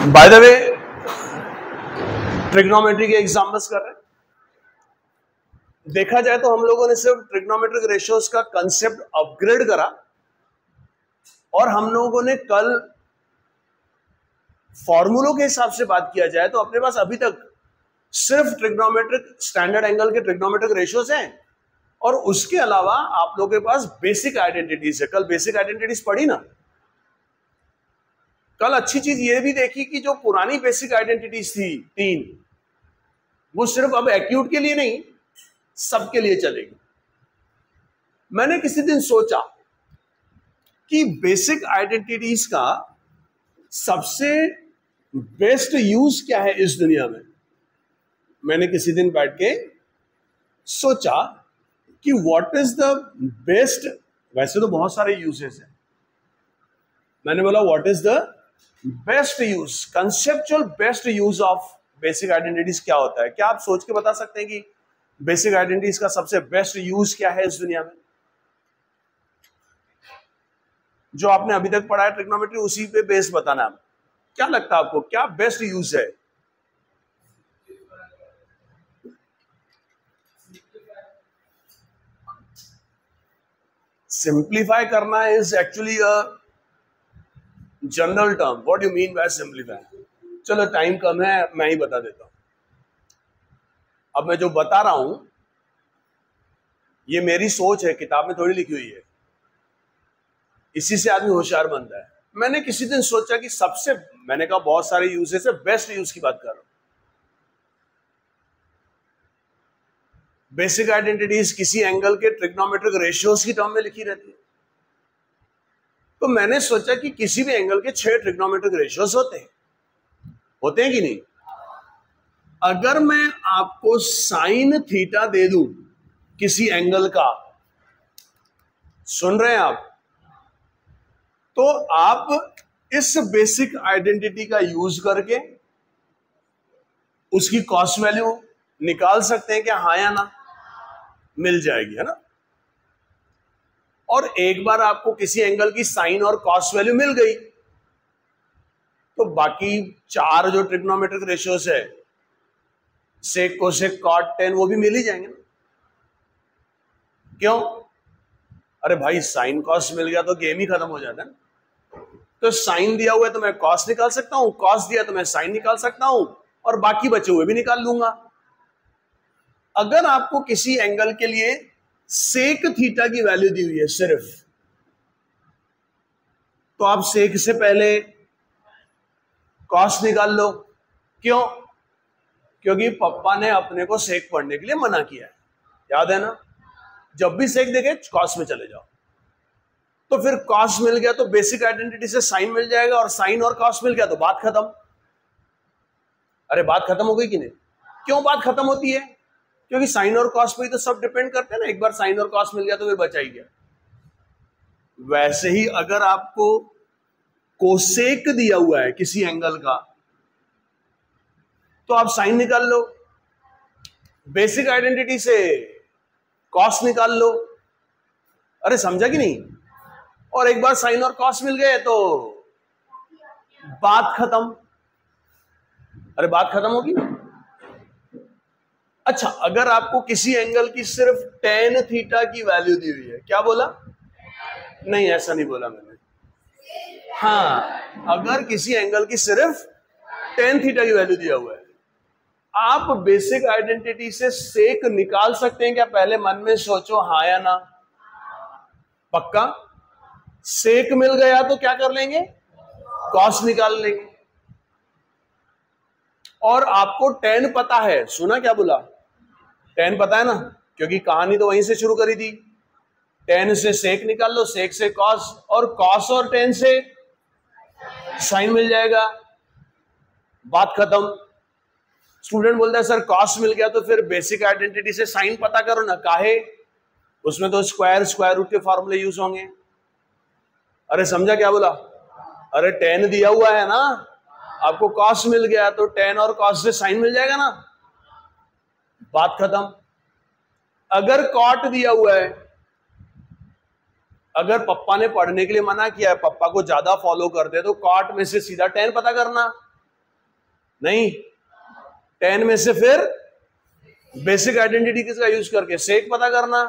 By the way trigonometry के examples कर रहे हैं। देखा जाए तो हम लोगों ने सिर्फ ट्रिग्नोमेट्रिक रेशियोज का कंसेप्ट अपग्रेड करा और हम लोगों ने कल फॉर्मूलों के हिसाब से बात किया जाए तो अपने पास अभी तक सिर्फ ट्रिग्नोमेट्रिक स्टैंडर्ड एंगल के ट्रिग्नोमेट्रिक रेशियोज हैं और उसके अलावा आप लोगों के पास बेसिक आइडेंटिटीज है। कल बेसिक आइडेंटिटीज पढ़ी ना। कल अच्छी चीज ये भी देखी कि जो पुरानी बेसिक आइडेंटिटीज थी 3, वो सिर्फ अब एक्यूट के लिए नहीं सबके लिए चलेगी। मैंने किसी दिन सोचा कि बेसिक आइडेंटिटीज का सबसे बेस्ट यूज क्या है इस दुनिया में। मैंने किसी दिन बैठ के सोचा कि व्हाट इज द बेस्ट, वैसे तो बहुत सारे यूजेस हैं, मैंने बोला what is the best use, conceptual best use of basic identities क्या होता है। क्या आप सोच के बता सकते हैं कि बेसिक आइडेंटिटीज का सबसे बेस्ट यूज क्या है इस दुनिया में? जो आपने अभी तक पढ़ा है ट्रिग्नोमेट्री उसी पे बेस बताना है। क्या लगता है आपको क्या बेस्ट यूज है? सिंप्लीफाई करना is actually a general term. What you mean by simplify? चलो टाइम कम है, मैं ही बता देता हूं। अब मैं जो बता रहा हूं ये मेरी सोच है, किताब में थोड़ी लिखी हुई है। इसी से आदमी होशियार बनता है। मैंने किसी दिन सोचा कि सबसे, मैंने कहा बहुत सारे यूजेस है, बेस्ट यूज की बात कर रहा हूं। बेसिक आइडेंटिटीज किसी एंगल के ट्रिग्नोमेट्रिक रेशियोज की टर्म में लिखी रहती है। तो मैंने सोचा कि किसी भी एंगल के 6 ट्रिग्नोमेट्रिक रेशियोज होते हैं कि नहीं? अगर मैं आपको साइन थीटा दे दूं किसी एंगल का, सुन रहे हैं आप, तो आप इस बेसिक आइडेंटिटी का यूज करके उसकी कॉस वैल्यू निकाल सकते हैं क्या? हाँ या ना? मिल जाएगी, है ना। और एक बार आपको किसी एंगल की साइन और कॉस वैल्यू मिल गई तो बाकी 4 जो ट्रिग्नोमेट्रिक रेशियोज है, सेक, कोसेक, कॉट, टेन, वो भी मिल ही जाएंगे ना। क्यों? अरे भाई साइन कॉस मिल गया तो गेम ही खत्म हो जाता है ना। तो साइन दिया हुआ है तो मैं कॉस निकाल सकता हूं, कॉस दिया तो मैं साइन निकाल सकता हूं और बाकी बचे हुए भी निकाल लूंगा। अगर आपको किसी एंगल के लिए सेक थीटा की वैल्यू दी हुई है सिर्फ, तो आप सेक से पहले कॉस निकाल लो। क्यों? क्योंकि पापा ने अपने को सेक पढ़ने के लिए मना किया है, याद है ना। जब भी सेक देखे कॉस में चले जाओ। तो फिर कॉस मिल गया तो बेसिक आइडेंटिटी से साइन मिल जाएगा और साइन और कॉस मिल गया तो बात खत्म। अरे बात खत्म हो गई कि नहीं? क्यों बात खत्म होती है? क्योंकि साइन और कॉस पे ही तो सब डिपेंड करते हैं ना। एक बार साइन और कॉस मिल गया तो फिर बचा ही गया। वैसे ही अगर आपको कोसेक दिया हुआ है किसी एंगल का तो आप साइन निकाल लो, बेसिक आइडेंटिटी से कॉस निकाल लो। अरे समझा कि नहीं? और एक बार साइन और कॉस मिल गए तो बात खत्म। अरे बात खत्म होगी ना। अच्छा, अगर आपको किसी एंगल की सिर्फ टेन थीटा की वैल्यू दी हुई है, क्या बोला? नहीं, ऐसा नहीं बोला मैंने। हाँ, अगर किसी एंगल की सिर्फ टेन थीटा की वैल्यू दिया हुआ है, आप बेसिक आइडेंटिटी से सेक निकाल सकते हैं क्या? पहले मन में सोचो, हाँ या ना। पक्का? सेक मिल गया तो क्या कर लेंगे? कॉस निकाल लेंगे। और आपको टेन पता है, सुना क्या बोला? टेन पता है ना, क्योंकि कहानी तो वहीं से शुरू करी थी। टेन से सेक निकाल लो, सेक से कॉस, और कॉस और टेन से साइन मिल जाएगा, बात खत्म। स्टूडेंट बोलता है सर कॉस मिल गया तो फिर बेसिक आइडेंटिटी से साइन पता करो ना। काहे? उसमें तो स्क्वायर रूट के फॉर्मूले यूज होंगे। अरे समझा क्या बोला? अरे टेन दिया हुआ है ना, आपको कॉस मिल गया तो टेन और कॉस से साइन मिल जाएगा ना, बात खत्म। अगर कॉट दिया हुआ है, अगर पप्पा ने पढ़ने के लिए मना किया है, पप्पा को ज्यादा फॉलो करते हैं, तो कॉट में से सीधा टेन पता करना। नहीं, 10 में से फिर बेसिक आइडेंटिटी किसका यूज करके सेक पता करना,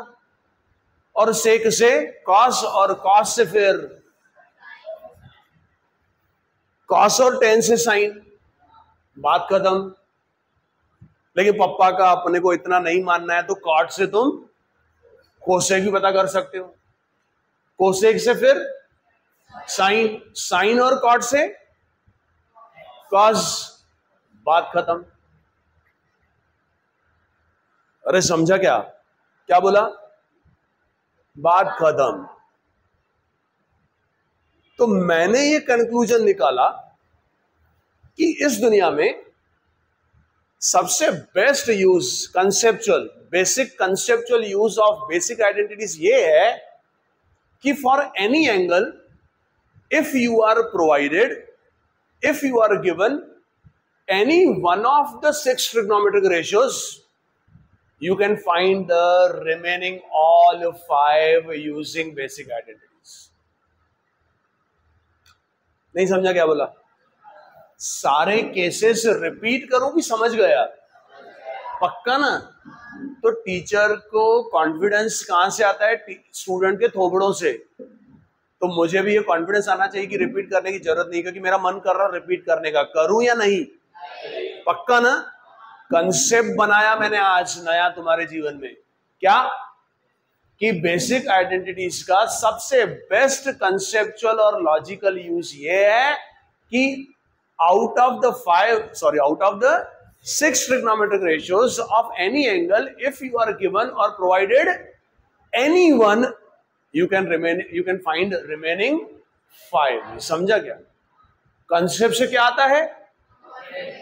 और सेक से कॉस, और कॉस से फिर कॉस और 10 से साइन, बात खत्म। लेकिन पप्पा का अपने को इतना नहीं मानना है तो कॉट से तुम कोसेक भी पता कर सकते हो, कोसेक से फिर साइन, साइन और कॉट से कॉस, बात खत्म। अरे समझा क्या, क्या बोला, बात खत्म। तो मैंने ये कंक्लूजन निकाला कि इस दुनिया में सबसे best use, conceptual, basic conceptual use of basic identities ये है कि for any angle, if you are provided, if you are given any one of the 6 trigonometric ratios, you can find the remaining all 5 using basic identities. नहीं समझा क्या बोला, सारे cases repeat करूं कि समझ गया, पक्का ना। तो टीचर को कॉन्फिडेंस कहां से आता है, स्टूडेंट के थोबड़ों से। तो मुझे भी ये कॉन्फिडेंस आना चाहिए कि रिपीट करने की जरूरत नहीं, क्योंकि मेरा मन कर रहा रिपीट करने का, करूं या नहीं, पक्का ना। कंसेप्ट बनाया मैंने आज नया तुम्हारे जीवन में, क्या कि बेसिक आइडेंटिटीज का सबसे बेस्ट कंसेप्चुअल और लॉजिकल यूज ये है कि out of the 6 trigonometric ratios of any angle, if you are given or provided any one, you can find remaining 5. समझा क्या, कंसेप्ट से क्या आता है,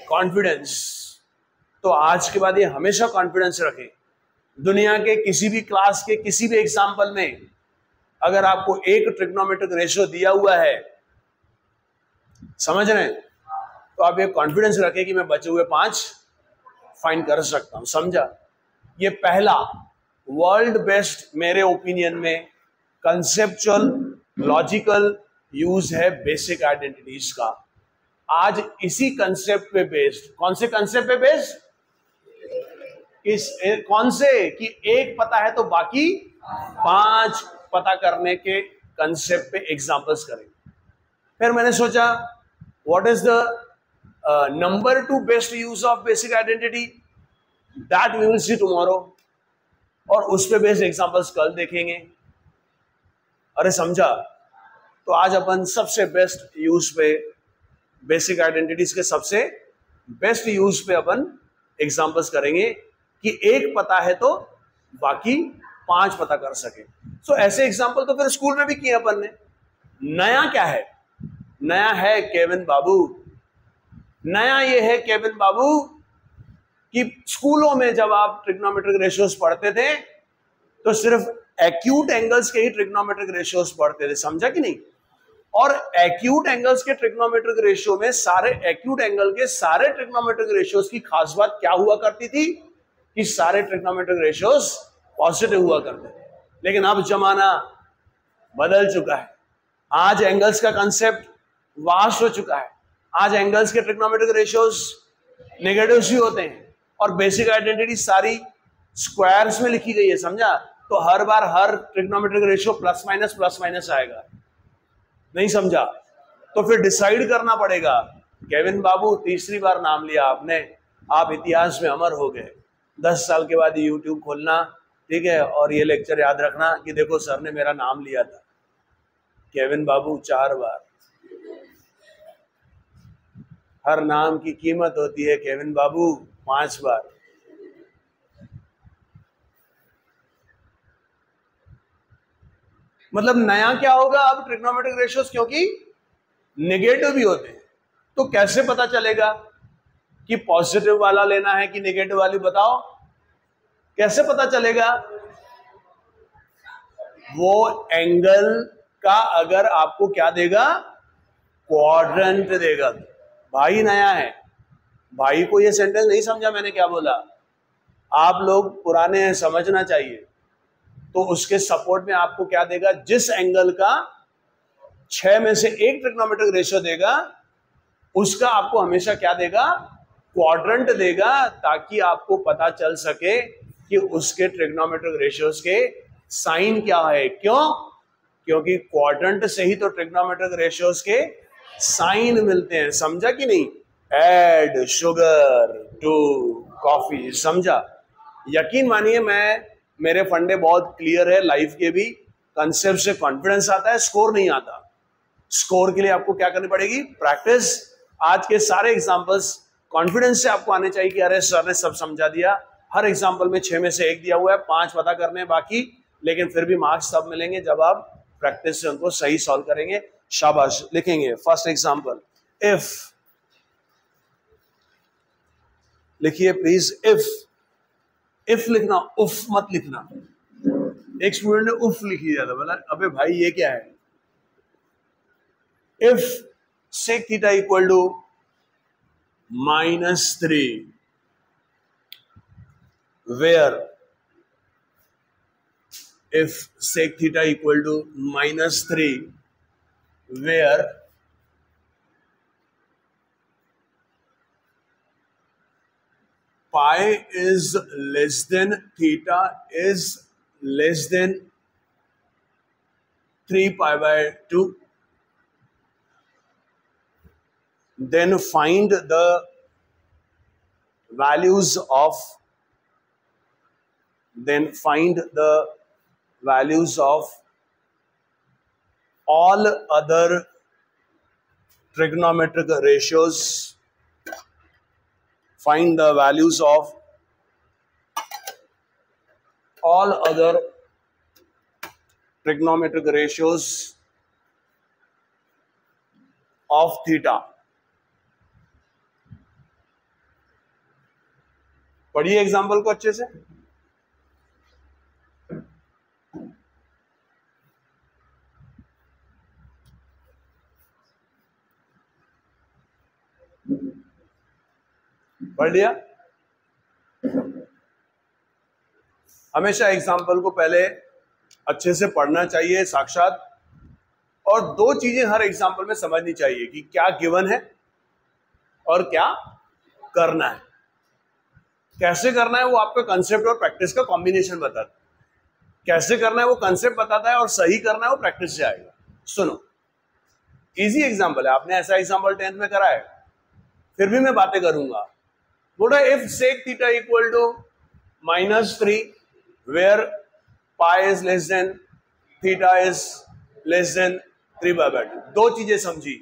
कॉन्फिडेंस। तो आज के बाद ये हमेशा कॉन्फिडेंस रखें, दुनिया के किसी भी क्लास के किसी भी एग्जाम्पल में अगर आपको एक ट्रिग्नोमेट्रिक रेशियो दिया हुआ है, समझ रहे हैं, तो आप ये कॉन्फिडेंस रखें कि मैं बचे हुए 5 फाइंड कर सकता हूं। समझा, ये पहला वर्ल्ड बेस्ट मेरे ओपिनियन में कंसेप्चुअल लॉजिकल यूज है बेसिक आइडेंटिटीज का। आज इसी कंसेप्ट पे बेस्ड, कौन से कंसेप्ट पे बेस्ड, कौन से कि एक पता है तो बाकी 5 पता करने के कंसेप्ट पे एग्जांपल्स करेंगे। फिर मैंने सोचा what is the number 2 best use of basic identity, that we will see tomorrow, और उस पे बेस्ड एग्जांपल्स कल देखेंगे। अरे समझा, तो आज अपन सबसे बेस्ट यूज पे, बेसिक आइडेंटिटीज के सबसे बेस्ट यूज पे अपन एग्जांपल्स करेंगे कि एक पता है तो बाकी 5 पता कर सके। सो ऐसे एग्जांपल तो फिर स्कूल में भी किए अपन ने। नया क्या है, नया है केविन बाबू, नया ये है केविन बाबू कि स्कूलों में जब आप ट्रिग्नोमेट्रिक रेशियोज पढ़ते थे तो सिर्फ एक्यूट एंगल्स के ही ट्रिग्नोमेट्रिक रेशियोज पढ़ते थे, समझा कि नहीं। और एक्यूट एंगल्स के ट्रिग्नोमेट्रिक रेशियो में सारे एक्यूट एंगल के सारे ट्रिग्नोमेट्रिक रेशियोज की खास बात क्या हुआ करती थी कि सारे ट्रिग्नोमेट्रिक रेशियोज पॉजिटिव हुआ करते थे। लेकिन अब जमाना बदल चुका है, आज एंगल्स का कंसेप्ट वास्ट हो चुका है। आज एंगल्स के ट्रिग्नोमेट्रिक रेशियोज नेगेटिव ही होते हैं और बेसिक आइडेंटिटी सारी स्क्वायर्स में लिखी गई है, समझा। तो हर बार हर ट्रिग्नोमेट्रिक रेशियो प्लस माइनस आएगा, नहीं समझा। तो फिर डिसाइड करना पड़ेगा। केविन बाबू तीसरी बार नाम लिया आपने, आप इतिहास में अमर हो गए। 10 साल के बाद यूट्यूब खोलना, ठीक है, और ये लेक्चर याद रखना कि देखो सर ने मेरा नाम लिया था, केविन बाबू 4 बार। हर नाम की कीमत होती है केविन बाबू 5 बार। मतलब नया क्या होगा अब ट्रिग्नोमेट्रिक रेशियोज, क्योंकि नेगेटिव भी होते हैं। तो कैसे पता चलेगा कि पॉजिटिव वाला लेना है कि नेगेटिव वाली, बताओ कैसे पता चलेगा। वो एंगल का अगर आपको क्या देगा, क्वाड्रेंट देगा। भाई नया है, भाई को ये सेंटेंस नहीं समझा मैंने क्या बोला, आप लोग पुराने हैं, समझना चाहिए। तो उसके सपोर्ट में आपको क्या देगा, जिस एंगल का 6 में से एक ट्रिग्नोमेट्रिक रेशियो देगा उसका आपको हमेशा क्या देगा, क्वाड्रेंट देगा ताकि आपको पता चल सके कि उसके ट्रिग्नोमेट्रिक रेशियोज के साइन क्या है। क्यों? क्योंकि क्वाड्रेंट से ही तो ट्रिग्नोमेट्रिक रेशियोज के साइन मिलते हैं। समझा कि नहीं? ऐड शुगर टू कॉफी, समझा? यकीन मानिए मेरे फंडे बहुत क्लियर है, लाइफ के भी। कंसेप्ट से कॉन्फिडेंस आता है, स्कोर नहीं आता। स्कोर के लिए आपको क्या करनी पड़ेगी? प्रैक्टिस। आज के सारे एग्जांपल्स कॉन्फिडेंस से आपको आने चाहिए कि अरे सर ने सब समझा दिया। हर एग्जांपल में 6 में से 1 दिया हुआ है, 5 पता करने हैं बाकी, लेकिन फिर भी मार्क्स तब मिलेंगे जब आप प्रैक्टिस से उनको सही सॉल्व करेंगे। शाबाश। लिखेंगे फर्स्ट एग्जांपल, इफ, लिखिए प्लीज इफ। इफ लिखना, उफ मत लिखना। एक स्टूडेंट ने उफ लिख दिया था, बोला अबे भाई ये क्या है? If sec theta equal to -3, where if sec theta equal to -3, where pi is less than theta is less than 3 pi by 2, then find the values of all other trigonometric ratios. Find the values of all other trigonometric ratios of theta. पढ़िए example को अच्छे से। पढ़ लिया? हमेशा example को पहले अच्छे से पढ़ना चाहिए साक्षात, और 2 चीजें हर एग्जाम्पल में समझनी चाहिए कि क्या गिवन है और क्या करना है। कैसे करना है वो आपका कंसेप्ट और प्रैक्टिस का कॉम्बिनेशन बताता है। कैसे करना है वो कंसेप्ट बताता है, और सही करना है वो प्रैक्टिस से आएगा। सुनो, इजी एग्जाम्पल है, आपने ऐसा एग्जाम्पल 10th में करा है, फिर भी मैं बातें करूंगा। बोल रहा है if sec theta equal to -3 where pi is less than theta is less than 3 by 2। 2 चीजें समझी।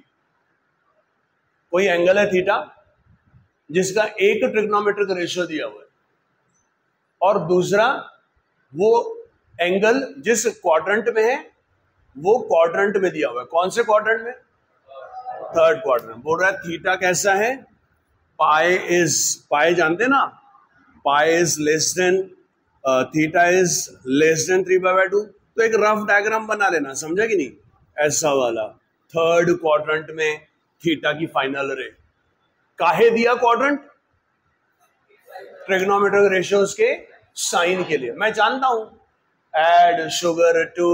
कोई एंगल है थीटा जिसका एक ट्रिग्नोमेट्रिक रेशियो दिया हुआ है, और दूसरा वो एंगल जिस क्वाड्रेंट में है वो क्वाड्रेंट में दिया हुआ है। कौन से क्वाड्रेंट में? 3rd quadrant. बोल रहा है थीटा कैसा है? पाई जानते ना, पाई is less than theta is less then 3 by 2। तो एक रफ डायग्राम बना लेना, समझा कि नहीं? ऐसा वाला 3rd क्वाड्रेंट में थीटा की फाइनल रे। काहे दिया क्वाड्रेंट? ट्रिग्नोमेट्रिक रेशियोज के साइन के लिए। मैं जानता हूं add sugar to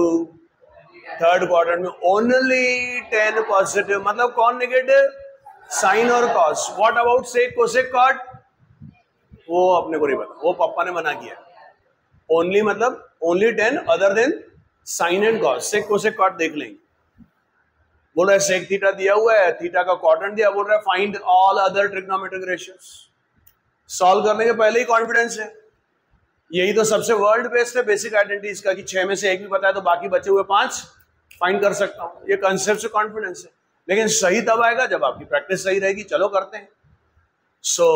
3rd quadrant में ओनली 10 पॉजिटिव, मतलब कौन नेगेटिव? साइन और cos. What about sec, cosec, cot? वो अपने को नहीं पता, वो पापा ने मना किया। ओनली मतलब only 10 other than sine and cos. Sec, cosec, cot देख लेंगे। बोल रहा है सेक थीटा दिया हुआ है, थीटा का क्वाड्रेंट दिया, बोल रहा है find all other trigonometric ratios. Solve करने के पहले ही कॉन्फिडेंस है। यही तो सबसे वर्ल्ड बेस्ट है बेसिक आइडेंटिटीज का, कि 6 में से 1 भी पता है तो बाकी बचे हुए 5 फाइंड कर सकता हूं। ये कंसेप्ट से कॉन्फिडेंस है, लेकिन सही तब आएगा जब आपकी प्रैक्टिस सही रहेगी। चलो करते हैं। सो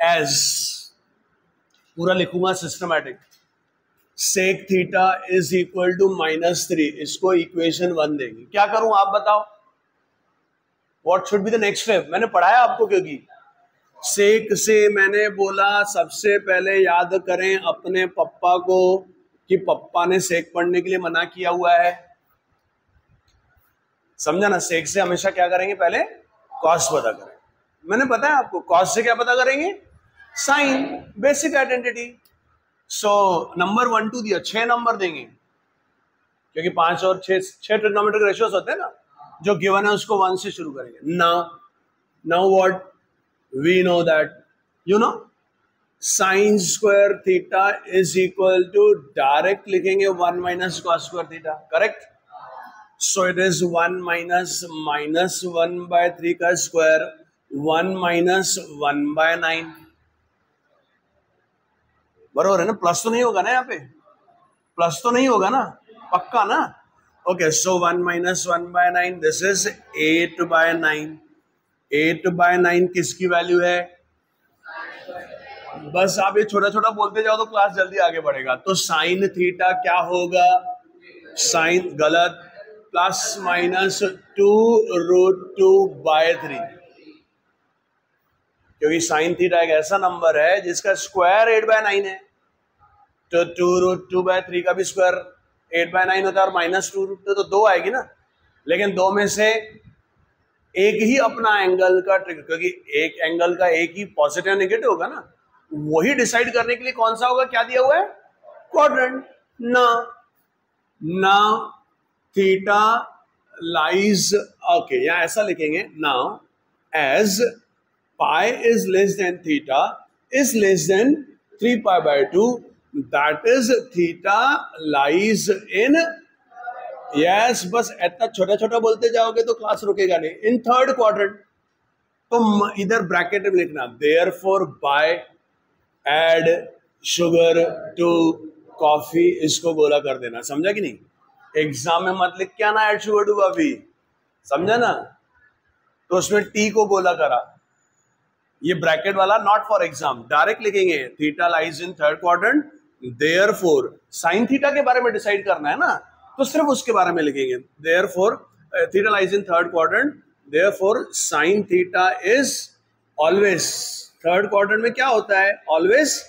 एज पूरा लिखूंगा systematic, sec theta is equal to -3, इसको इक्वेशन 1 देंगे। क्या करूं आप बताओ? What should be the next step? मैंने पढ़ाया आपको, क्योंकि सेक से मैंने बोला सबसे पहले याद करें अपने पप्पा को कि पप्पा ने सेक पढ़ने के लिए मना किया हुआ है। समझा ना? सेक से हमेशा क्या करेंगे? पहले कॉस पता करें। मैंने बताया आपको कॉस से क्या पता करेंगे? Sine, basic identity. So number 1 2 दिया, 6 नंबर देंगे, क्योंकि 5 और 6 ट्रिग्नोमेट्रिक रेशियोज होते हैं ना। जो गिवन है उसको 1 से शुरू करेंगे। Now what we know that you know sine square theta is equal to, direct लिखेंगे 1 minus cos square theta, correct. So it is 1 minus minus 1/3 का स्क्वायर, 1 माइनस 1/9, बराबर है ना। प्लस तो नहीं होगा ना, यहाँ पे प्लस तो नहीं होगा ना, पक्का ना। Okay, so 1 minus 1/9, this is 8/9। 8/9 किसकी वैल्यू है? बस आप ये छोटा छोटा बोलते जाओ तो क्लास जल्दी आगे बढ़ेगा। तो साइन थीटा क्या होगा? साइन गलत, प्लस माइनस 2√2/3, क्योंकि साइन थीटा एक ऐसा नंबर है जिसका स्क्वायर 8/9 है, तो 2√2/3 का भी स्क्वायर 8/9 होता है, और माइनस 2√2 तो 2 आएगी ना। लेकिन दो में से एक ही अपना एंगल का ट्रिक, क्योंकि एक एंगल का एक ही पॉजिटिव नेगेटिव होगा ना, वही डिसाइड करने के लिए कौन सा होगा, क्या दिया हुआ है? क्वाड्रेंट। ना थीटा लाइज, ओके यहां ऐसा लिखेंगे, now as pi is less than theta is less than 3π/2, that is theta lies in, yes, बस इतना छोटा छोटा बोलते जाओगे तो क्लास रुकेगा नहीं, इन थर्ड क्वाड्रेंट। तो इधर ब्रैकेट में लिखना, therefore by add sugar to coffee, इसको गोला कर देना, समझा कि नहीं? एग्जाम में मत लिख के आना एड शुगर टू कॉफी, समझा ना? तो उसमें टी को गोला करा, ये ब्रैकेट वाला नॉट फॉर एग्जाम, डायरेक्ट लिखेंगे theta lies in third quadrant, therefore sine theta के बारे में डिसाइड करना है ना, तो सिर्फ उसके बारे में लिखेंगे, therefore theta lies in third quadrant, therefore sine theta is always, third quadrant में क्या होता है? Always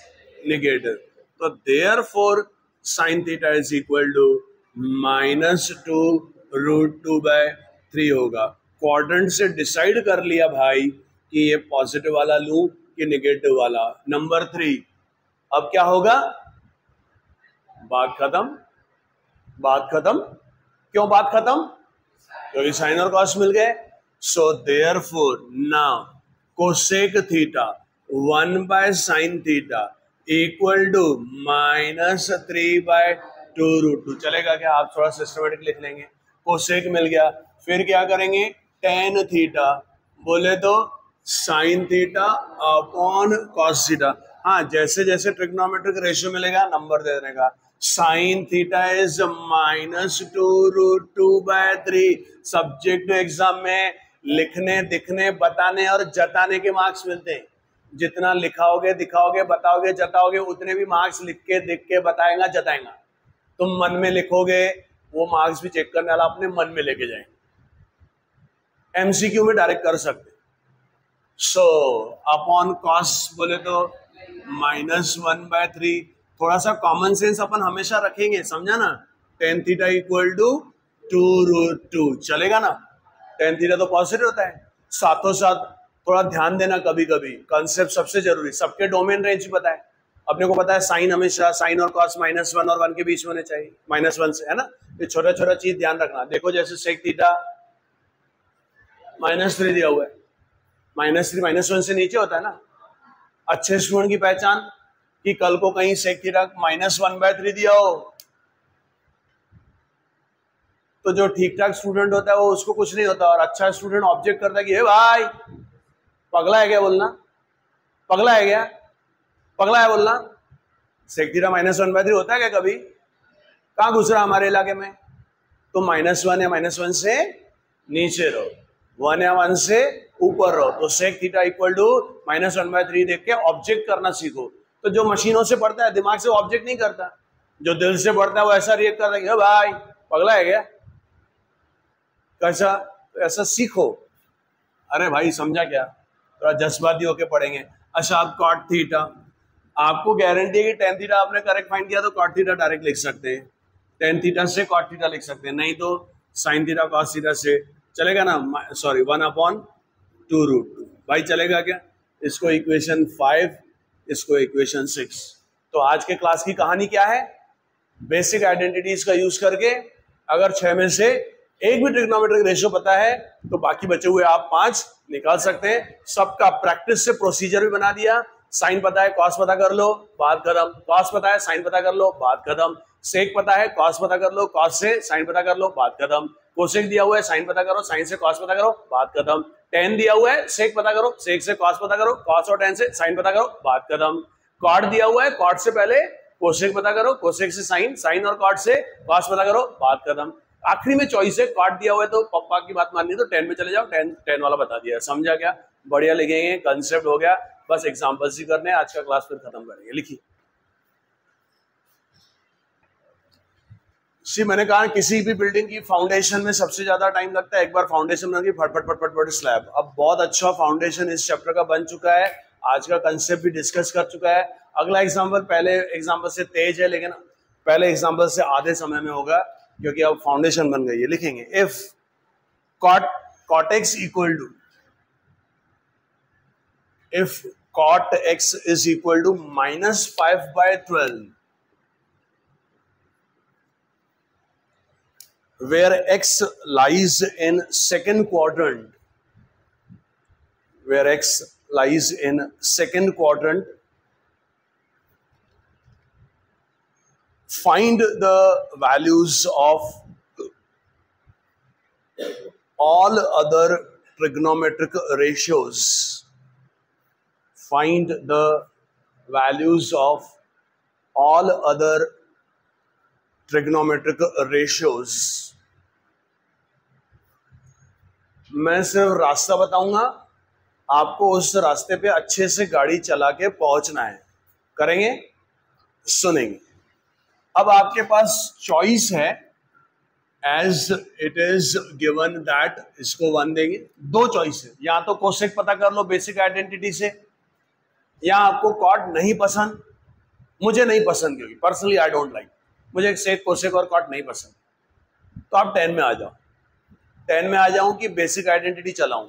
negative. तो therefore sine theta is equal to -2√2/3 होगा। क्वाड्रेंट से डिसाइड कर लिया भाई कि ये पॉजिटिव वाला लूं कि नेगेटिव वाला। नंबर 3, अब क्या होगा? बात खत्म, बात खत्म। क्यों बात खत्म? क्योंकि साइन और कॉस मिल गए। So therefore now cosec theta 1/sin theta equal to -3/2√2। चलेगा क्या? आप थोड़ा सिस्टमेटिक लिख लेंगे। कोसेक मिल गया, फिर क्या करेंगे? tan थीटा, बोले तो sign theta upon cos theta. हाँ, जैसे जैसे ट्रिग्नोमेट्रिक रेशियो मिलेगा नंबर दे देने का। Sign theta is -2√2/3। Subject exam में लिखने, दिखने, बताने और जताने के मार्क्स मिलते हैं। जितना लिखाओगे, दिखाओगे, बताओगे, जताओगे, उतने भी मार्क्स लिख के, दिख के, बताएगा, जताएगा। तुम मन में लिखोगे, वो मार्क्स भी चेक करने वाला अपने मन में लेके जाएंगे। एमसीक्यू में डायरेक्ट कर सकते। सो अपॉन कॉस बोले तो -1/3। थोड़ा सा कॉमन सेंस अपन हमेशा रखेंगे, समझा ना? tan थीटा इक्वल टू 2√2, चलेगा ना? tan थीटा तो पॉजिटिव होता है। साथों साथ थोड़ा ध्यान देना, कभी कभी कंसेप्ट सबसे जरूरी, सबके डोमेन रेंज पता है अपने को, पता है साइन हमेशा, साइन और कॉस -1 और 1 के बीच में होने चाहिए, -1 से, है ना? ये छोटा छोटा चीज ध्यान रखना। देखो जैसे सेक थीटा -3 दिया हुआ है, -3 -1 से नीचे होता है ना। अच्छे स्टूडेंट की पहचान कि कल को कहीं सेक थीटा -1/3 दिया हो तो जो ठीक ठाक स्टूडेंट होता है वो उसको कुछ नहीं होता, और अच्छा स्टूडेंट ऑब्जेक्ट करता है कि हे भाई पगला है क्या बोलना, पगला है क्या, पगला है बोलना। सेक थीटा -1/3 होता है क्या कभी? कहाँ घुस रहा हमारे इलाके में? तो -1 या -1 से नीचे रहो, 1 या 1 से ऊपर रहो। तो सेक थीटा इक्वल टू -1/3 देख के ऑब्जेक्ट करना सीखो। तो जो मशीनों से पढ़ता है, दिमाग से ऑब्जेक्ट नहीं करता, जो दिल से पढ़ता है वो ऐसा रिएक्ट करता है कि भाई पगला है क्या, कैसा? तो ऐसा सीखो। अरे भाई समझा क्या? थोड़ा जज्बाती होके पढ़ेंगे। अच्छा, आप कॉट थीटा, आपको गारंटी है कि tan थीटा आपने करेक्ट फाइंड किया तो कॉट थीटा डायरेक्ट लिख सकते हैं, tan थीटा से कॉट थीटा लिख सकते हैं, नहीं तो साइन थीटा कॉस थीटा से चलेगा ना? सॉरी 1/2√2 भाई चलेगा क्या? इसको इक्वेशन 5, इसको इक्वेशन 6। तो आज के क्लास की कहानी क्या है? बेसिक आइडेंटिटीज का यूज करके अगर 6 में से एक भी ट्रिग्नोमेट्रिक रेशियो पता है तो बाकी बचे हुए आप 5 निकाल सकते हैं। सबका प्रैक्टिस से प्रोसीजर भी बना दिया, साइन पता है, कॉस पता कर लो, बात खत्म। कॉस पता है, साइन पता कर लो, बात खत्म। सेक पता है, कॉस पता कर लो, कॉस से साइन पता कर लो, बात खत्म। कोसेक दिया हुआ है, साइन पता करो, साइन से कॉस पता करो, बात खत्म। टेन दिया हुआ है, सेक पता करो, सेक से कॉस पता करो, कॉस और टेन से साइन पता करो, बात खत्म। कॉट दिया हुआ है, कॉट से पहले कोसेक पता करो, कोसेक से साइन, साइन और कॉट से कॉस पता करो, बात खत्म। आखिरी में चॉइस है, कॉट दिया हुआ है तो पप्पा की बात माननी है तो 10 में चले जाओ, 10 वाला बता दिया। समझा क्या? बढ़िया लिखेंगे, कंसेप्ट हो गया, बस एग्जांपल्स ही करने हैं। आज का क्लास फिर खत्म करेंगे। लिखिए। मैंने कहा किसी भी बिल्डिंग की फाउंडेशन में सबसे ज्यादा टाइम लगता है, एक बार फाउंडेशन बन गई फटफट फटफट फट स्लैब। अब बहुत अच्छा फाउंडेशन इस चैप्टर का बन चुका है, आज का कंसेप्ट भी डिस्कस कर चुका है। अगला एग्जांपल पहले एग्जांपल से तेज है, लेकिन पहले एग्जांपल से आधे समय में होगा क्योंकि अब फाउंडेशन बन गई है। लिखेंगे if cot x equal to, if cot x is equal to -5/12, where x lies in second quadrant, where x lies in second quadrant, find the values of all other trigonometric ratios. Find the values of all other trigonometric ratios. मैं सिर्फ रास्ता बताऊंगा, आपको उस रास्ते पे अच्छे से गाड़ी चला के पहुंचना है। करेंगे? सुनेंगे। अब आपके पास चॉइस है, as it is given that, इसको 1 देंगे। दो चॉइस है, या तो कोसेक पता कर लो बेसिक आइडेंटिटी से, या आपको कॉट नहीं पसंद, मुझे नहीं पसंद क्योंकि पर्सनली आई डोंट लाइक, मुझे सेक कोसेक और कॉट नहीं पसंद, तो आप 10 में आ जाओ। 10 में आ जाऊं कि बेसिक आइडेंटिटी चलाऊं?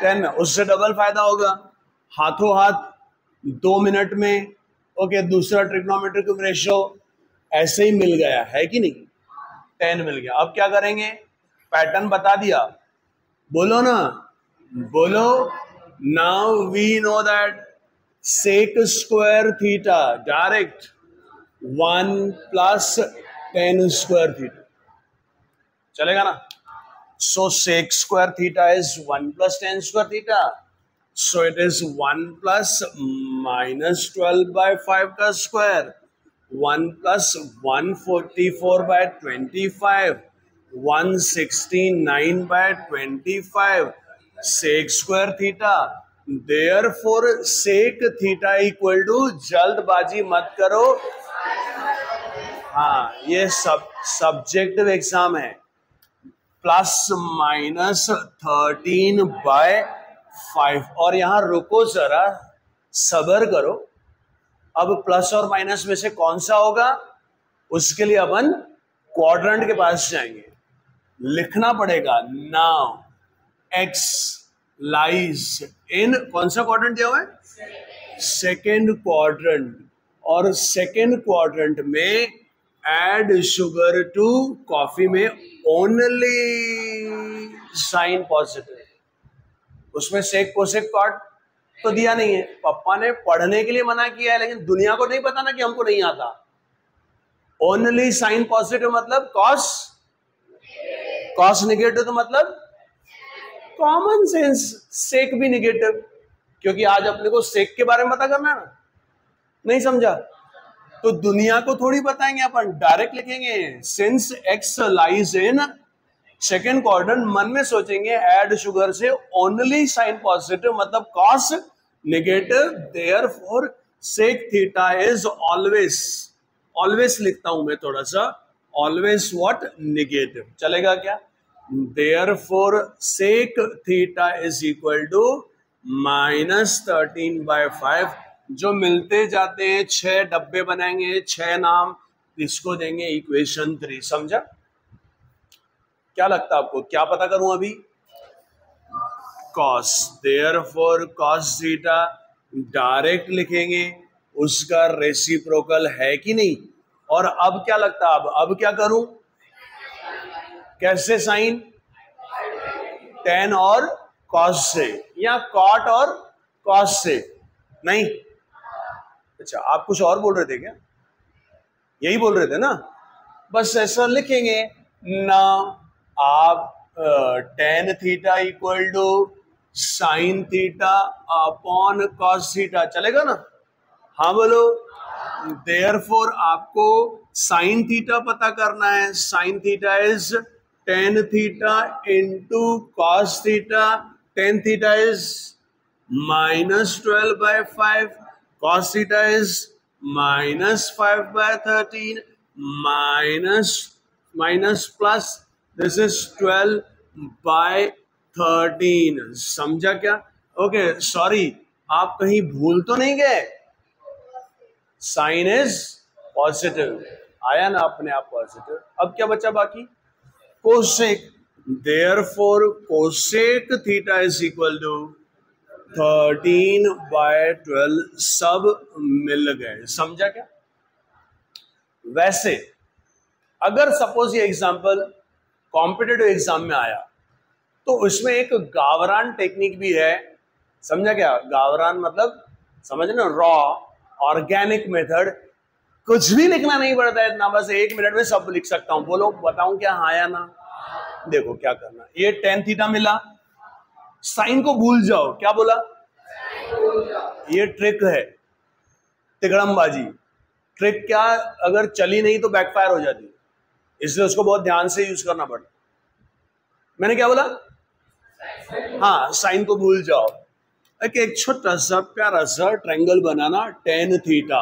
10 में, उससे डबल फायदा होगा, हाथों हाथ 2 मिनट में। ओके, दूसरा ट्रिग्नोमेट्रिक रेशियो ऐसे ही मिल गया है कि नहीं? 10 मिल गया। अब क्या करेंगे? पैटर्न बता दिया, बोलो ना, बोलो। Now we know that sec square theta direct 1 + tan square theta, चलेगा ना? So sec square theta is 1 + tan square theta, so it is 1 + -12/5 का square, 1 + 144/25, 169/25 sec square theta. Therefore sec theta equal to, जल्दबाजी मत करो, हाँ ये subjective exam है, ±13/5। और यहां रुको जरा, सब्र करो। अब प्लस और माइनस में से कौन सा होगा, उसके लिए अपन क्वाड्रेंट के पास जाएंगे, लिखना पड़ेगा। नाउ एक्स लाइज इन, कौन सा क्वाड्रेंट दिया हुआ है? Second quadrant. और सेकेंड क्वाड्रेंट में ऐड शुगर टू कॉफी में ओनली साइन पॉजिटिव, उसमें सेक कोसेक कॉट तो दिया नहीं है। पापा ने पढ़ने के लिए मना किया है, लेकिन दुनिया को नहीं पता ना कि हमको नहीं आता। ओनली साइन पॉजिटिव मतलब कॉस, कॉस निगेटिव तो मतलब कॉमन सेंस, सेक भी निगेटिव, क्योंकि आज अपने को सेक के बारे में पता करना है ना। नहीं समझा? तो दुनिया को थोड़ी बताएंगे अपन, डायरेक्ट लिखेंगे since X lies in second quadrant. मन में सोचेंगे ऐड शुगर से ओनली साइन पॉजिटिव मतलब cos negative, therefore sec theta is always, always लिखता हूं मैं थोड़ा सा, ऑलवेज व्हाट? नेगेटिव। चलेगा क्या? Therefore sec theta is equal to -13/5। जो मिलते जाते हैं 6 डब्बे बनाएंगे, 6 नाम, इसको देंगे इक्वेशन 3। समझा? क्या लगता है आपको, क्या पता करूं अभी? Cos, therefore cos theta direct लिखेंगे, उसका रेसिप्रोकल है कि नहीं। और अब क्या लगता है, अब क्या करूं? कैसे साइन? tan और cos से, या cot और cos से। नहीं? अच्छा, आप कुछ और बोल रहे थे क्या? यही बोल रहे थे ना? बस ऐसा लिखेंगे ना, आप tan theta equal to sine theta upon cos theta, चलेगा ना? हाँ बोलो। देयरफॉर आपको साइन थीटा पता करना है। Sign theta is tan theta into cos theta. tan theta is -12/5, cos theta is -5/13, minus plus this is 12/13। समझा क्या? ओके, सॉरी, आप कहीं भूल तो नहीं गए? साइन इज पॉजिटिव, आया ना अपने आप पॉजिटिव। अब क्या बचा बाकी? Cosec. Therefore cosec theta is equal to 13/12, सब मिल गए। समझा क्या? वैसे अगर सपोज ये एग्जांपल कॉम्पिटिटिव एग्जाम में आया तो उसमें एक गावरान टेक्निक भी है। समझा क्या? गावरान मतलब समझना, रॉ ऑर्गेनिक मेथड। कुछ भी लिखना नहीं पड़ता है इतना, बस 1 मिनट में सब लिख सकता हूं। बोलो, बताऊं क्या? हाँ या ना? देखो क्या करना। ये tan थीटा मिला, साइन को भूल जाओ। क्या बोला? ये ट्रिक है, तिगड़मबाजी। ट्रिक क्या? अगर चली नहीं तो बैकफायर हो जाती, इसलिए उसको बहुत ध्यान से यूज करना पड़ता। मैंने क्या बोला? हाँ, साइन को भूल जाओ। एक छोटा सा प्यारा सा ट्रायंगल बनाना, tan थीटा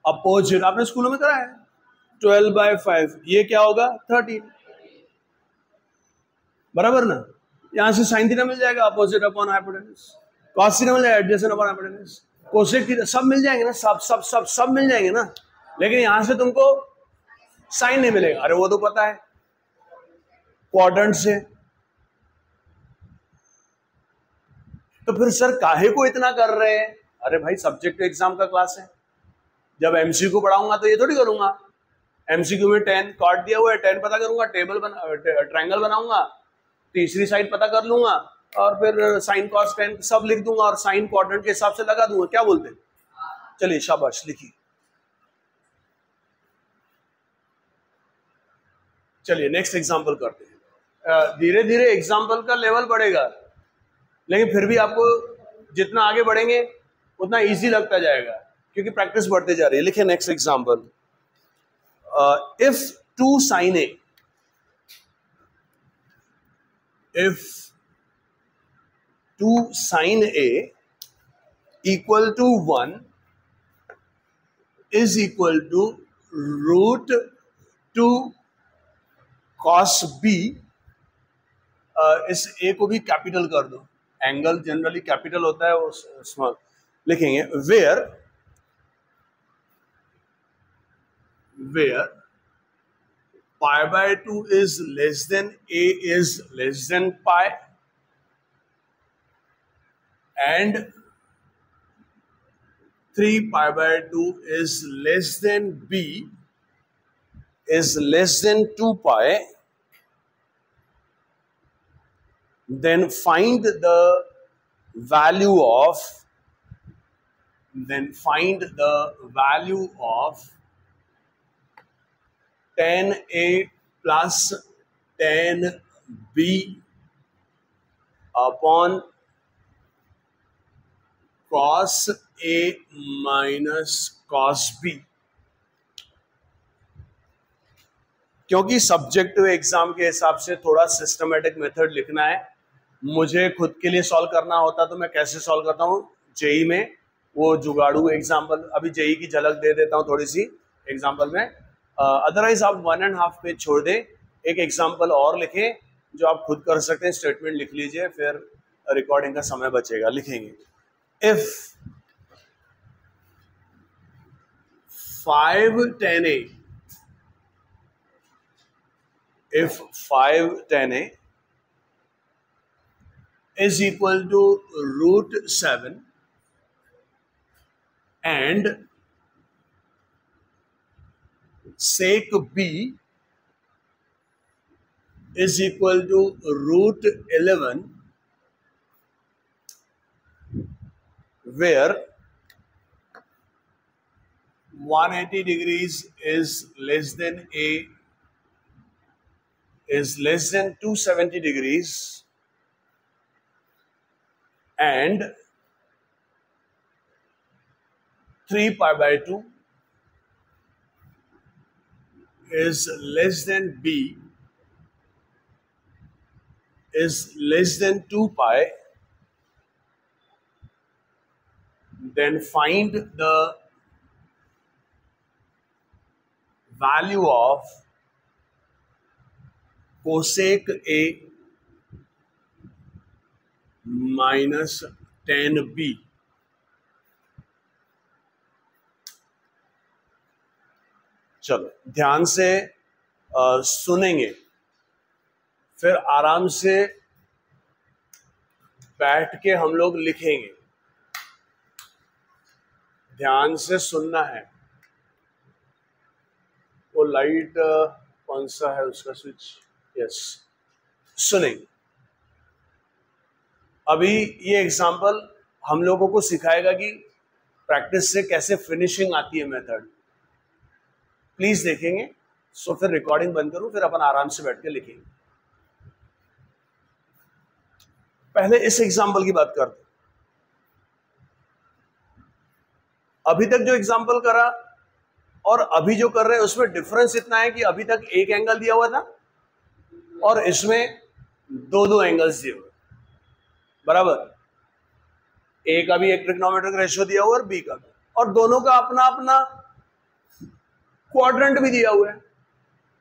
अपोजिट, आपने स्कूलों में करा है, 12/5। ये क्या होगा? 13, बराबर ना? यहां से साइन थीटा मिल जाएगा, opposite upon hypotenuse. Cos theta मिल जाएगा, adjacent upon hypotenuse. Cosec theta, सब मिल जाएंगे ना? सब सब सब सब मिल जाएंगे ना? लेकिन यहां से तुमको साइन नहीं मिलेगा। अरे वो तो पता है, क्वाड्रेंट से। तो फिर सर काहे को इतना कर रहे हैं? अरे भाई, सब्जेक्ट एग्जाम का क्लास है। जब एमसीक्यू पढ़ाऊंगा तो ये थोड़ी करूंगा। एमसीक्यू में tan काट दिया हुआ है, tan पता करूंगा, ट्रायंगल बनाऊंगा, तीसरी साइड पता कर लूंगा, और फिर साइन कॉस tan सब लिख दूंगा और साइन क्वाड्रेंट के हिसाब से लगा दूंगा। क्या बोलते हैं? चलिए शाबाश, लिखिए। चलिए नेक्स्ट एग्जांपल करते हैं। धीरे धीरे एग्जांपल का लेवल बढ़ेगा, लेकिन फिर भी आपको जितना आगे बढ़ेंगे उतना इजी लगता जाएगा, क्योंकि प्रैक्टिस बढ़ते जा रही है। लिखिए next example. If 2 sin A, if 2 sin A equal to 1 is equal to root 2 cos B, इस A को भी कैपिटल कर दो, एंगल जनरली कैपिटल होता है, वो स्मॉल लिखेंगे। Where pi/2 is less than A is less than pi, and 3 pi/2 is less than B is less than 2 pi, then find the value of tan A plus tan B upon cos A minus cos B। क्योंकि subjective exam के हिसाब से थोड़ा systematic method लिखना है। मुझे खुद के लिए सॉल्व करना होता तो मैं कैसे सॉल्व करता हूँ जेई में, वो जुगाड़ू एग्जाम्पल। अभी जेई की झलक दे देता हूँ थोड़ी सी एग्जाम्पल में, अदरवाइज आप 1.5 पेज छोड़ दें, एक एग्जाम्पल और लिखें जो आप खुद कर सकते हैं। स्टेटमेंट लिख लीजिए, फिर रिकॉर्डिंग का समय बचेगा। लिखेंगे if 5 tan A, if 5 tan A is equal to root 7 and sec B is equal to root 11, where 180 degrees is less than 270 degrees and 3 pi by 2 is less than b is less than 2 pi, then find the value of cosec A minus tan B. चलो ध्यान से सुनेंगे, फिर आराम से बैठ के हम लोग लिखेंगे। ध्यान से सुनना है। वो लाइट कौन सा है उसका स्विच? यस, सुनेंगे। अभी ये एग्जांपल हम लोगों को सिखाएगा कि प्रैक्टिस से कैसे फिनिशिंग आती है मेथड। प्लीज देखेंगे। सो फिर रिकॉर्डिंग बंद करूं, फिर अपन आराम से बैठ के लिखेंगे। पहले इस एग्जांपल की बात करते हैं। अभी तक जो एग्जांपल करा और अभी जो कर रहे हैं उसमें डिफरेंस इतना है कि अभी तक एक एंगल दिया हुआ था और इसमें दो एंगल्स दिए हुए, बराबर। ए का भी एक ट्रिग्नोमेट्रिक रेशियो दिया हुआ और बी का भी, और दोनों का अपना अपना क्वाड्रेंट भी दिया हुआ है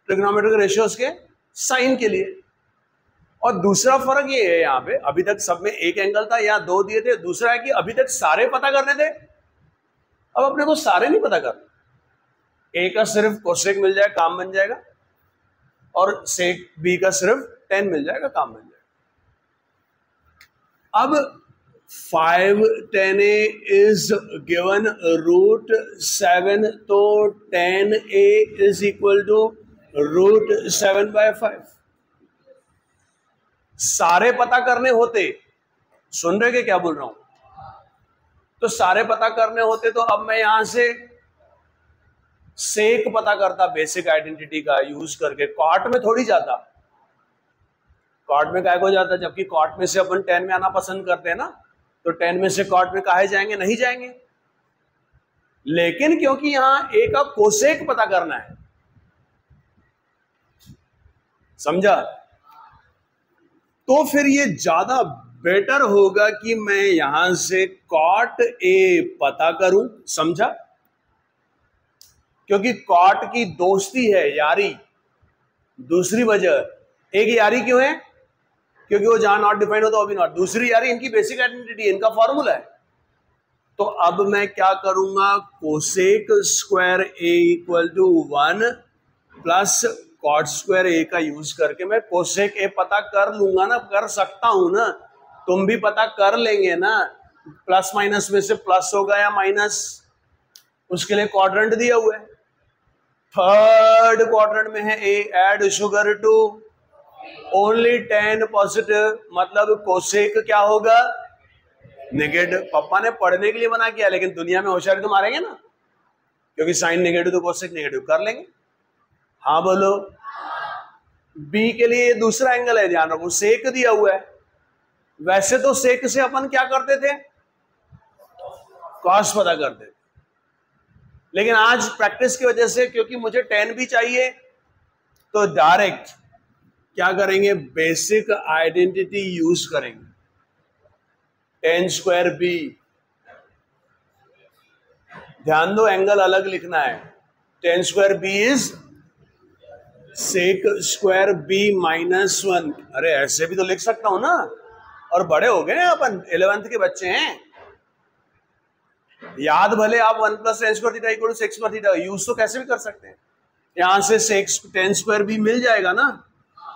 ट्रिग्नोमेट्रिक रेशियोज के साइन के लिए। और दूसरा फर्क ये है, यहां पे अभी तक सब में एक एंगल था, यहां दो दिए थे। दूसरा है कि अभी तक सारे पता करने थे, अब अपने को सारे नहीं पता करना। ए का सिर्फ कोसेक मिल जाए, काम बन जाएगा, और सेक बी का सिर्फ tan मिल जाएगा, काम बन जाएगा। अब 5 tan A is given √7, तो tan A is equal to √7/5। सारे पता करने होते, सुन रहे क्या बोल रहा हूं? तो सारे पता करने होते तो अब मैं यहां से सेक पता करता बेसिक आइडेंटिटी का यूज करके, कॉट में थोड़ी जाता। कॉट में काय को जाता, जबकि कॉट में से अपन tan में आना पसंद करते हैं ना, तो tan में से कॉट में काहे जाएंगे? नहीं जाएंगे। लेकिन क्योंकि यहां ए का कोसेक पता करना है, समझा? तो फिर ये ज्यादा बेटर होगा कि मैं यहां से कॉट ए पता करूं, समझा? क्योंकि कॉट की दोस्ती है, यारी। दूसरी वजह, एक यारी क्यों है? क्योंकि वो जहां नॉट डिफाइंड होता वो भी नॉट। दूसरी यारी इनकी बेसिक आइडेंटिटी है, इनका फॉर्मूला है। तो अब मैं क्या करूंगा? Cosec square A equal to 1 plus cot square A का यूज करके मैं कोसेक ए पता कर लूंगा ना, कर सकता हूं ना। तुम भी पता कर लेंगे ना। प्लस माइनस में से प्लस होगा या माइनस, उसके लिए क्वाड्रेंट दिया हुआ है। थर्ड क्वाड्रेंट में है A, add sugar to only tan positive, मतलब कोसेक क्या होगा? नेगेटिव। पापा ने पढ़ने के लिए मना किया, लेकिन दुनिया में होशियारी तो मारेंगे ना, क्योंकि साइन नेगेटिव तो कोसेक नेगेटिव कर लेंगे। हाँ बोलो। बी के लिए दूसरा एंगल है, ध्यान रखो, सेक दिया हुआ है। वैसे तो सेक से अपन क्या करते थे? कॉस पता करते थे। लेकिन आज प्रैक्टिस की वजह से, क्योंकि मुझे tan भी चाहिए, तो डायरेक्ट क्या करेंगे? बेसिक आइडेंटिटी यूज करेंगे। tan स्क्वायर बी, ध्यान दो एंगल अलग लिखना है। tan square B is sec square B -1। अरे ऐसे भी तो लिख सकता हूं ना, और बड़े हो गए हैं अपन, 11th के बच्चे हैं। याद भले आप 1 + tan square theta equal to sec square theta, use तो कैसे भी कर सकते हैं। यहां से sec tan स्क्वायर बी मिल जाएगा ना।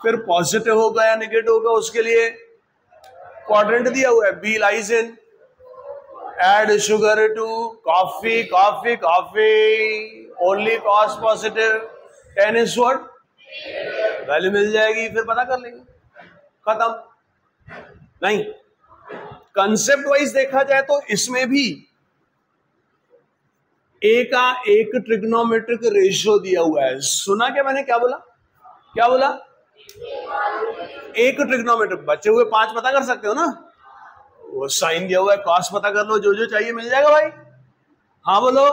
फिर पॉजिटिव होगा या नेगेटिव होगा, उसके लिए क्वाड्रेंट दिया हुआ है। B lies in add sugar to coffee, coffee coffee, only cos positive, tan is what? Value मिल जाएगी, फिर पता कर लेंगे, खत्म। नहीं, कंसेप्ट वाइज देखा जाए तो इसमें भी ए का एक ट्रिग्नोमेट्रिक रेशियो दिया हुआ है। सुना क्या मैंने, क्या बोला, क्या बोला? एक ट्रिग्नोमेट्रिक। बचे हुए 5 पता कर सकते हो ना, वो साइन दिया हुआ है, कॉस पता कर लो, जो जो चाहिए मिल जाएगा भाई। हाँ बोलो।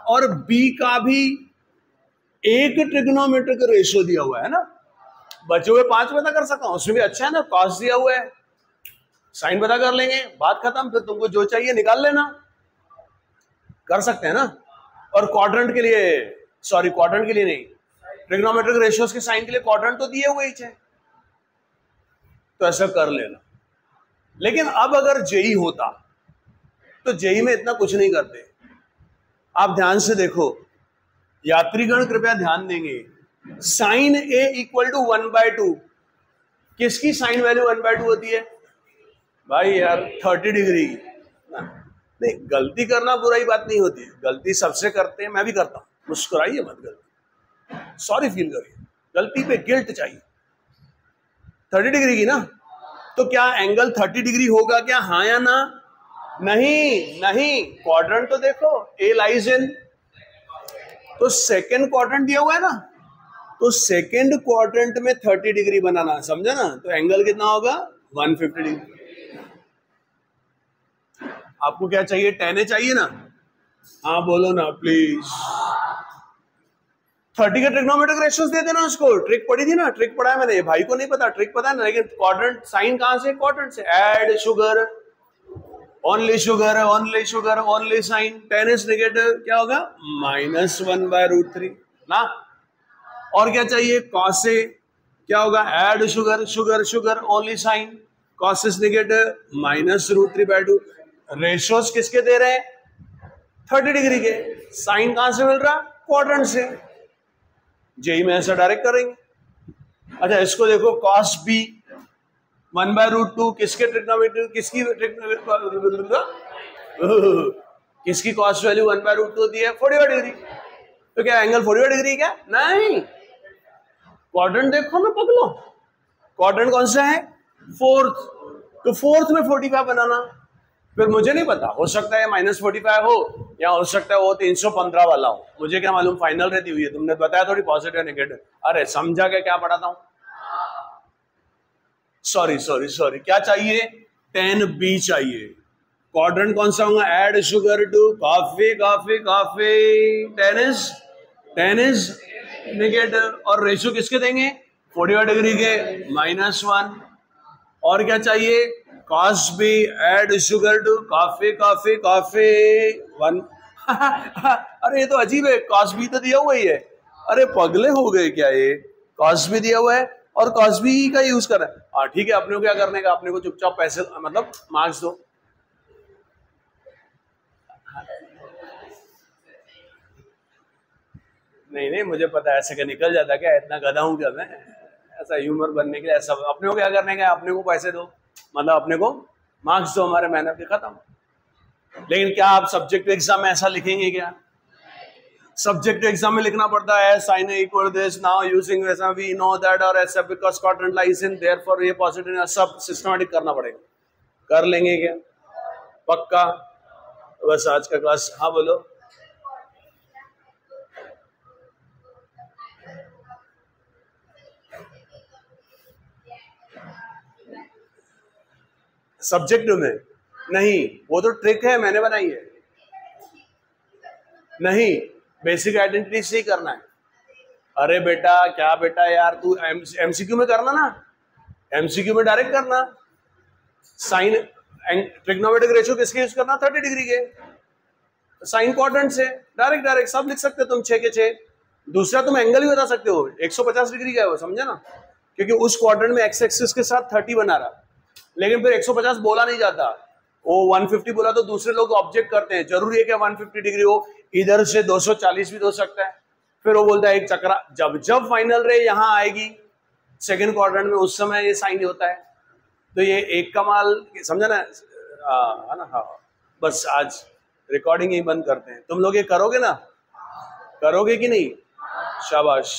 और बी का भी एक ट्रिग्नोमेट्रिक रेशियो दिया हुआ है ना, बचे हुए 5 पता कर सकता हूं, उसमें भी अच्छा है ना, कॉस दिया हुआ है, साइन पता कर लेंगे, बात खत्म। फिर तुमको जो चाहिए निकाल लेना, कर सकते हैं ना। और क्वाड्रेंट के लिए, सॉरी क्वाड्रेंट के लिए नहीं, ट्रिग्नोमेट्रिक रेशियोज के साइन के लिए क्वाड्रेंट तो दिए हुए ही थे, तो ऐसा कर लेना। लेकिन अब अगर जेई होता तो जेई में इतना कुछ नहीं करते। आप ध्यान से देखो, यात्रीगण कृपया ध्यान देंगे, साइन ए इक्वल टू 1/2, किसकी साइन वैल्यू 1/2 होती है भाई यार? 30 डिग्री। नहीं, गलती करना बुराई बात नहीं होती, गलती सबसे करते हैं, मैं भी करता हूं, मुस्कुराइए मत, गलती सॉरी फील करिए, गलती पे गिल्ट चाहिए। 30 डिग्री की ना, तो क्या एंगल 30 डिग्री होगा क्या, हाँ या ना? नहीं नहीं, क्वाड्रेंट तो देखो, ए लाइज इन, तो सेकंड क्वाड्रेंट दिया हुआ है ना, तो सेकंड क्वाड्रेंट में 30 डिग्री बनाना, समझा ना? तो एंगल कितना होगा? 150 डिग्री। आपको क्या चाहिए, tan A चाहिए ना? हाँ बोलो ना प्लीज। 30 के ट्रिग्नोमेट्रिक रेशियोज दे देना उसको, ट्रिक पढ़ी थी ना, ट्रिक पढ़ा है मैंने, भाई को नहीं पता, ट्रिक पता है ना। लेकिन क्वाड्रेंट साइन कहां से? क्वाड्रेंट से। Add sugar, only sugar, only sugar, only sine, tan is negative, क्या होगा? -1/√3 ना। और क्या चाहिए? cos A, क्या होगा? Add sugar, sugar sugar, only sine, cos is negative, -√3/2। Ratios किसके दे रहे हैं? 30 डिग्री के। साइन कहां से मिल रहा? क्वाड्रेंट से। जेई में ऐसा डायरेक्ट करेंगे। अच्छा इसको देखो, cos B 1/√2, किसके ट्रिग्नोमेट्रिक, किसकी cos वैल्यू 1/√2 होती है? 45 डिग्री। तो क्या एंगल 45 डिग्री क्या? नहीं, क्वाड्रेंट देखो ना पगलो, क्वाड्रेंट कौन सा है? फोर्थ, तो फोर्थ में 45 बनाना। फिर मुझे नहीं पता, हो सकता है -45 हो, या हो सकता है वो 315 वाला हो, मुझे क्या मालूम, फाइनल रहती हुई है, तुमने बताया थोड़ी पॉजिटिव नेगेटिव। अरे समझा क्या पढ़ाता हूं? सॉरी सॉरी सॉरी, क्या चाहिए? tan B चाहिए। क्वाड्रेंट कौन सा होगा? Add sugar to coffee coffee coffee, tan is negative. और रेशियो किसके देंगे? 45 डिग्री के, -1। और क्या चाहिए? cos B add sugar to coffee coffee coffee 1। अरे ये तो अजीब है, cos B तो दिया हुआ ही है। अरे पगले हो गए क्या ये? cos B दिया हुआ है और cos B का यूज कर रहा है। हाँ ठीक है, अपने को क्या करने का, अपने को चुपचाप पैसे मतलब मार्क्स दो। नहीं नहीं, मुझे पता है ऐसे का निकल जाता, क्या इतना गधा हूं क्या मैं, ऐसा ह्यूमर बनने के लिए ऐसा। अपने को क्या करने का, अपने को पैसे दो, मतलब अपने को मार्क्स दो, हमारे मेहनत के, खत्म। लेकिन क्या आप सब्जेक्टिव एग्जाम में ऐसा लिखेंगे क्या? सब्जेक्टिव एग्जाम में लिखना पड़ता है sin A equal this, now using ऐसा we know that और ऐसा because quadrant lies in therefore ये पॉजिटिव, सब सिस्टमैटिक करना पड़ेगा। कर लेंगे क्या? पक्का? बस आज का क्लास, हाँ बोलो। सब्जेक्टिव में नहीं, वो तो ट्रिक है, मैंने बनाई है। नहीं, बेसिक आइडेंटिटी से ही करना है। अरे बेटा, क्या बेटा यार, तू एमसीक्यू में करना ना, एमसीक्यू में डायरेक्ट करना। साइन ट्रिग्नोमेट्रिक रेशियो किसके यूज करना? 30 डिग्री के। साइन क्वाड्रेंट से डायरेक्ट सब लिख सकते हो तुम, 6 के 6। दूसरा तुम एंगल भी बता सकते हो, 150 डिग्री का है वो, समझे ना? क्योंकि उस क्वाड्रेंट में एक्स एक्सिस के साथ 30 बना रहा, लेकिन फिर 150 बोला नहीं जाता, वो 150 बोला तो दूसरे लोग ऑब्जेक्ट करते हैं, जरूरी है कि 150 डिग्री हो, इधर से 240 भी हो सकता है। फिर वो बोलता है एक चक्रा, जब फाइनल रे यहाँ आएगी सेकंड क्वाड्रेंट में, उस समय ये साइन होता है। तो ये एक कमाल, समझा ना? है ना? हाँ, बस आज रिकॉर्डिंग ही बंद करते हैं। तुम लोग ये करोगे ना? करोगे कि नहीं? शाबाश।